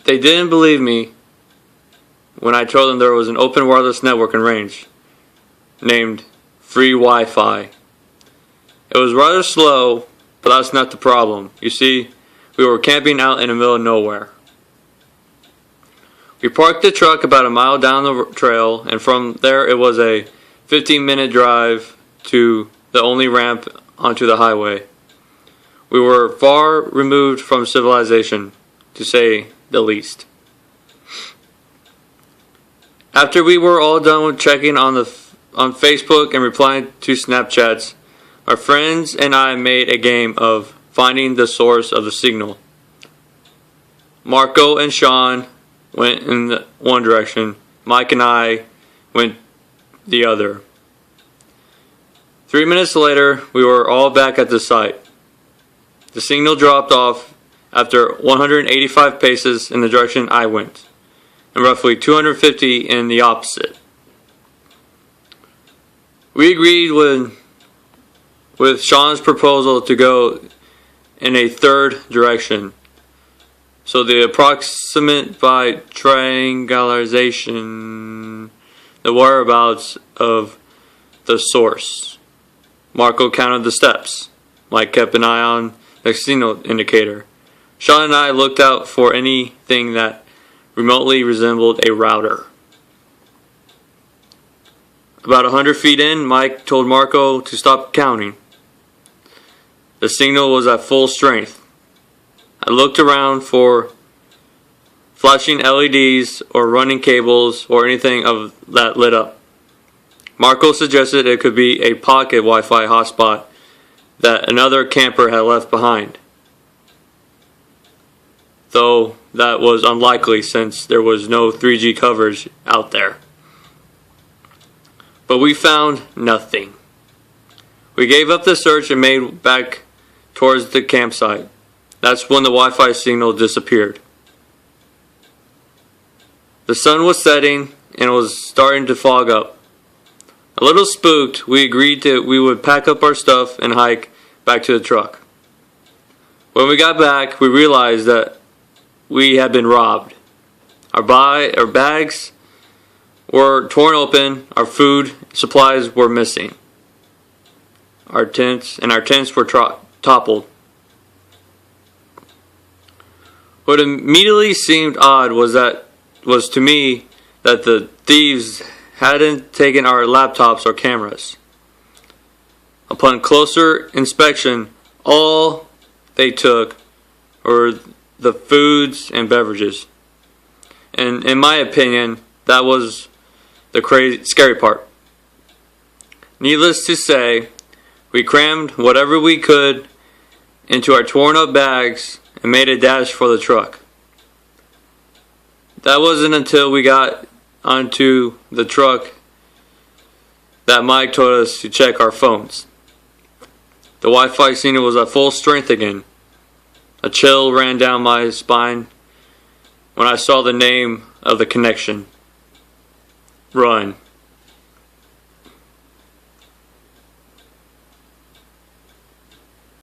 They didn't believe me when I told them there was an open wireless network in range named free Wi-Fi. It was rather slow, but that's not the problem. You see, we were camping out in the middle of nowhere. We parked the truck about a mile down the trail, and from there it was a 15-minute drive to the only ramp onto the highway. We were far removed from civilization, to say the least. After we were all done with checking on Facebook and replying to Snapchats, our friends and I made a game of finding the source of the signal. Marco and Sean went in one direction. Mike and I went the other. 3 minutes later, we were all back at the site. The signal dropped off after 185 paces in the direction I went, and roughly 250 in the opposite. We agreed with Sean's proposal to go in a third direction, so the approximate by triangulation the whereabouts of the source. Marco counted the steps. Mike kept an eye on the signal indicator. Sean and I looked out for anything that remotely resembled a router. About 100 feet in, Mike told Marco to stop counting. The signal was at full strength. I looked around for flashing LEDs or running cables or anything of that lit up. Marco suggested it could be a pocket Wi-Fi hotspot that another camper had left behind, though that was unlikely since there was no 3G coverage out there. But we found nothing. We gave up the search and made back towards the campsite. That's when the Wi-Fi signal disappeared. The sun was setting and it was starting to fog up. A little spooked, we agreed that we would pack up our stuff and hike back to the truck. When we got back, we realized that we had been robbed. Our bags were torn open, our food supplies were missing. Our tents were toppled. What immediately seemed odd was to me that the thieves hadn't taken our laptops or cameras. Upon closer inspection, all they took were the foods and beverages. And in my opinion, that was the scary part. Needless to say, we crammed whatever we could into our torn up bags and made a dash for the truck. That wasn't until we got onto the truck that Mike told us to check our phones. The Wi-Fi signal was at full strength again. A chill ran down my spine when I saw the name of the connection. Run.